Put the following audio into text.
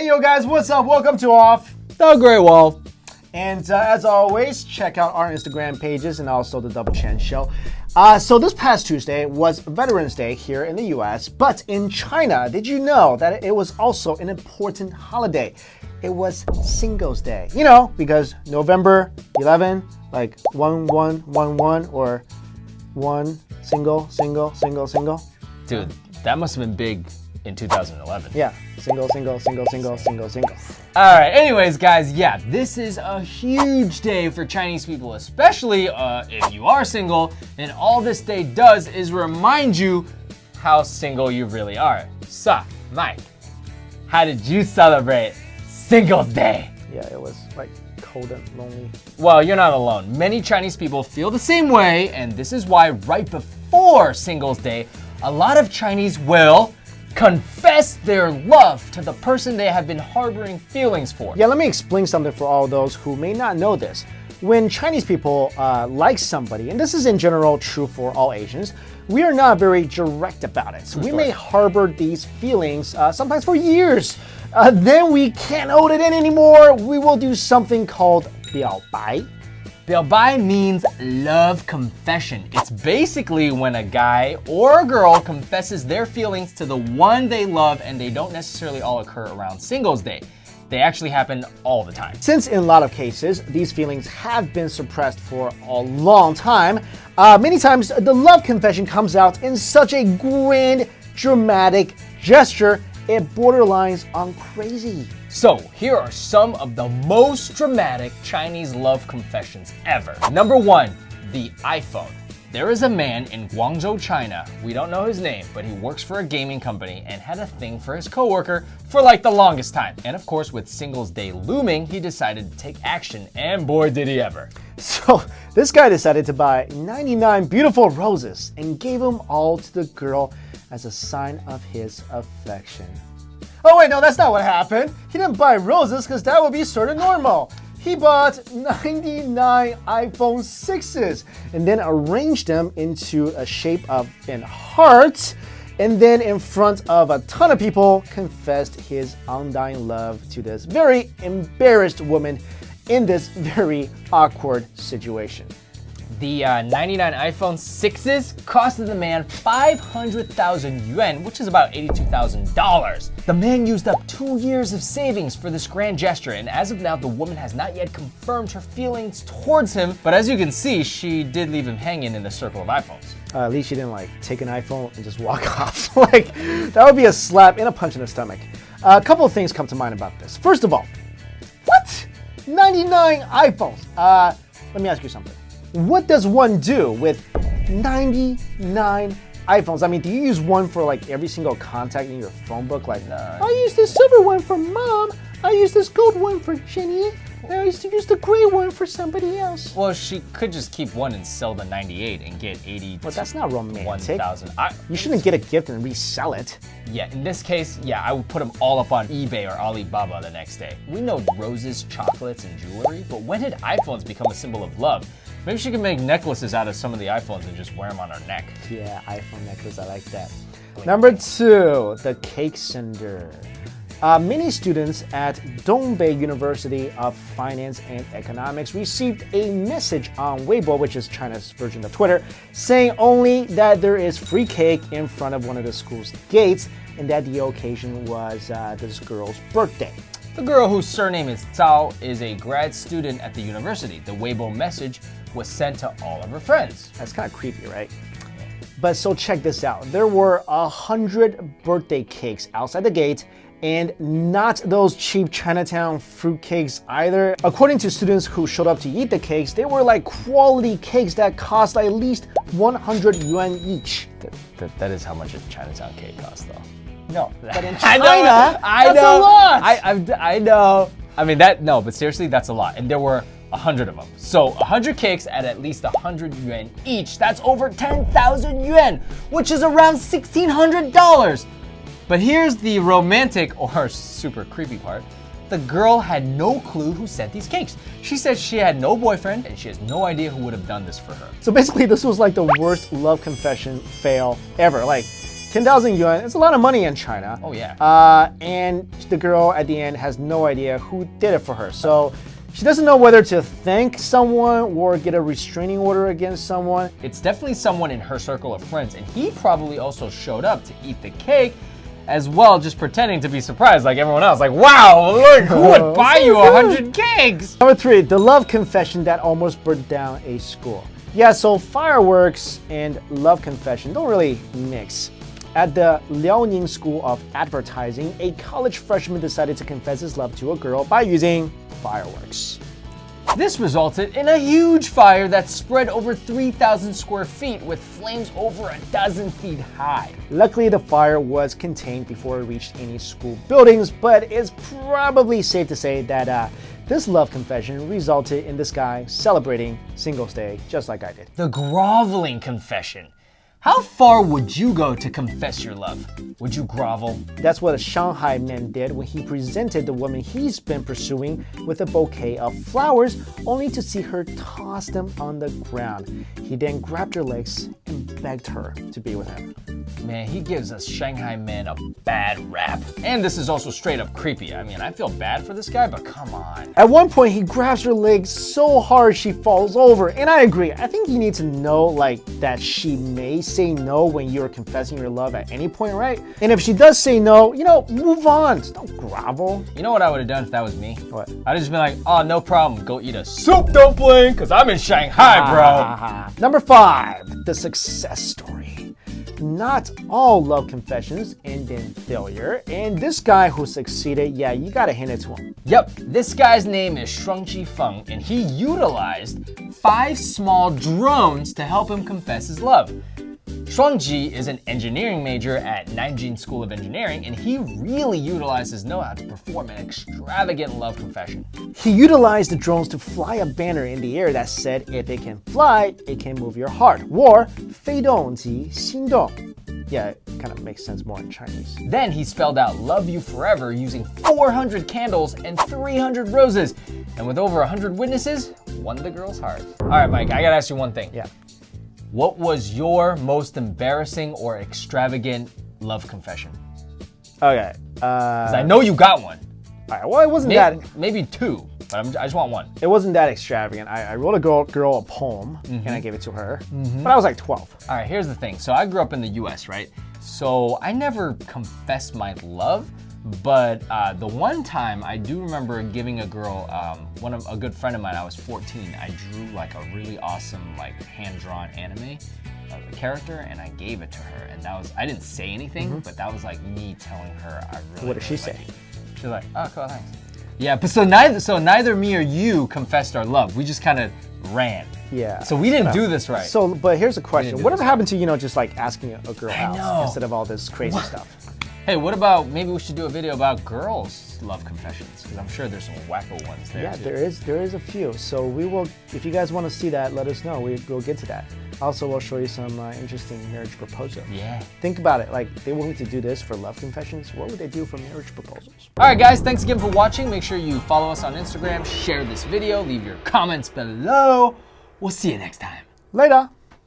Hey yo guys, what's up? Welcome to Off the Great Wall. And as always, check out our Instagram pages and also the Double Chen Show. So this past Tuesday was Veterans Day here in the US, but in China, did you know that it was also an important holiday? It was Singles Day. You know, because November 11, like 1111 or one single. Dude, that must have been big in 2011. Yeah, single. All right, anyways, guys, yeah, this is a huge day for Chinese people, especially if you are single, and all this day does is remind you how single you really are. So, Mike, how did you celebrate Singles Day? Yeah, it was like cold and lonely. Well, you're not alone. Many Chinese people feel the same way, and this is why right before Singles Day, a lot of Chinese will confess their love to the person they have been harboring feelings for. Yeah, let me explain something for all those who may not know this. When Chinese people like somebody, and this is in general true for all Asians, we are not very direct about it. So we may harbor these feelings sometimes for years. Then we can't hold it in anymore. We will do something called 表白. 表白 means love confession. It's basically when a guy or a girl confesses their feelings to the one they love, and they don't necessarily all occur around Singles Day. They actually happen all the time. Since in a lot of cases, these feelings have been suppressed for a long time, many times the love confession comes out in such a grand, dramatic gesture, it borderlines on crazy. So, here are some of the most dramatic Chinese love confessions ever. Number 1, the iPhone. There is a man in Guangzhou, China. We don't know his name, but he works for a gaming company and had a thing for his coworker for like the longest time. And of course, with Singles Day looming, he decided to take action, and boy did he ever. So, this guy decided to buy 99 beautiful roses and gave them all to the girl as a sign of his affection. Oh wait, no, that's not what happened. He didn't buy roses because that would be sort of normal. He bought 99 iPhone 6s and then arranged them into a shape of an heart, and then in front of a ton of people confessed his undying love to this very embarrassed woman in this very awkward situation. The 99 iPhone 6s costed the man 500,000 yuan, which is about $82,000. The man used up 2 years of savings for this grand gesture, and as of now, the woman has not yet confirmed her feelings towards him, but as you can see, she did leave him hanging in the circle of iPhones. At least she didn't like take an iPhone and just walk off. Like, that would be a slap and a punch in the stomach. A couple of things come to mind about this. First of all, what? 99 iPhones? Let me ask you something. What does one do with 99 iPhones? I mean, do you use one for like every single contact in your phone book? Like, I use this silver one for mom. I use this gold one for Jenny. I used to use the gray one for somebody else. Well, she could just keep one and sell the 98 and get 80. Well, that's not romantic. 1,000. You shouldn't get a gift and resell it. Yeah, in this case, yeah, I would put them all up on eBay or Alibaba the next day. We know roses, chocolates, and jewelry, but when did iPhones become a symbol of love? Maybe she could make necklaces out of some of the iPhones and just wear them on her neck. Yeah, iPhone necklace, I like that. Number 2, the cake sender. Many students at Dongbei University of Finance and Economics received a message on Weibo, which is China's version of Twitter, saying only that there is free cake in front of one of the school's gates, and that the occasion was this girl's birthday. The girl whose surname is Zhao is a grad student at the university. The Weibo message was sent to all of her friends. That's kind of creepy, right? But so check this out. There were 100 birthday cakes outside the gate, and not those cheap Chinatown fruit cakes either. According to students who showed up to eat the cakes, they were like quality cakes that cost at least 100 yuan each. That is how much a Chinatown cake costs, though. No, but in China, that's a lot. I know. I mean, no, but seriously, that's a lot. And there were 100 of them. So 100 cakes at least 100 yuan each. That's over 10,000 yuan, which is around $1,600. But here's the romantic or super creepy part. The girl had no clue who sent these cakes. She said she had no boyfriend and she has no idea who would have done this for her. So basically, this was like the worst love confession fail ever. Like, 10,000 yuan is a lot of money in China. Oh, yeah. And the girl at the end has no idea who did it for her. So she doesn't know whether to thank someone or get a restraining order against someone. It's definitely someone in her circle of friends, and he probably also showed up to eat the cake as well, just pretending to be surprised like everyone else. Like, wow, look, who would buy you 100 cakes? Number 3, the love confession that almost burned down a school. Yeah, so fireworks and love confession don't really mix. At the Liaoning School of Advertising, a college freshman decided to confess his love to a girl by using fireworks. This resulted in a huge fire that spread over 3,000 square feet with flames over 12 feet high. Luckily, the fire was contained before it reached any school buildings, but it's probably safe to say that this love confession resulted in this guy celebrating Singles Day just like I did. The Groveling Confession. How far would you go to confess your love? Would you grovel? That's what a Shanghai man did when he presented the woman he's been pursuing with a bouquet of flowers, only to see her toss them on the ground. He then grabbed her legs and begged her to be with him. Man, he gives us Shanghai men a bad rap. And this is also straight up creepy. I mean, I feel bad for this guy, but come on. At one point, he grabs her legs so hard she falls over. And I agree. I think you need to know that she may say no when you're confessing your love at any point, right? And if she does say no, move on. Just don't grovel. You know what I would have done if that was me? What? I'd just been like, oh, no problem. Go eat a soup dumpling, because I'm in Shanghai, bro. Number 5, the success story. Not all love confessions end in failure, and this guy who succeeded, yeah, you gotta hand it to him. Yep, this guy's name is Shuangqi Feng, and he utilized 5 small drones to help him confess his love. Shuangqi is an engineering major at Nanjing School of Engineering, and he really utilized his know-how to perform an extravagant love confession. He utilized the drones to fly a banner in the air that said, if it can fly, it can move your heart, or 飞动即心动. Yeah, it kind of makes sense more in Chinese. Then he spelled out love you forever using 400 candles and 300 roses, and with over 100 witnesses, won the girl's heart. All right, Mike, I gotta ask you one thing. Yeah. What was your most embarrassing or extravagant love confession? Okay. 'Cause I know you got one. All right, well, it wasn't that... Maybe 2, but I just want one. It wasn't that extravagant. I wrote a girl a poem, and I gave it to her, but I was like 12. All right, here's the thing. So I grew up in the US, right? So I never confessed my love, but the one time I do remember giving a girl, a good friend of mine, I was 14, I drew like a really awesome hand-drawn anime of a character, and I gave it to her, and that was, I didn't say anything, but that was like me telling her I really. What did she say? She's like, oh, cool, thanks. Yeah, but so neither me or you confessed our love. We just kind of ran. Yeah. So we didn't do this right. So, but here's a question. Whatever happened to, just like asking a girl out instead of all this crazy stuff? Hey, what about, maybe we should do a video about girls' love confessions, because I'm sure there's some wacko ones there. Yeah, too. there is a few. So we will, if you guys want to see that, let us know. We'll get to that. Also, we'll show you some interesting marriage proposals. Yeah. Think about it. Like, they willing to do this for love confessions. What would they do for marriage proposals? All right, guys, thanks again for watching. Make sure you follow us on Instagram, share this video, leave your comments below. We'll see you next time. Later.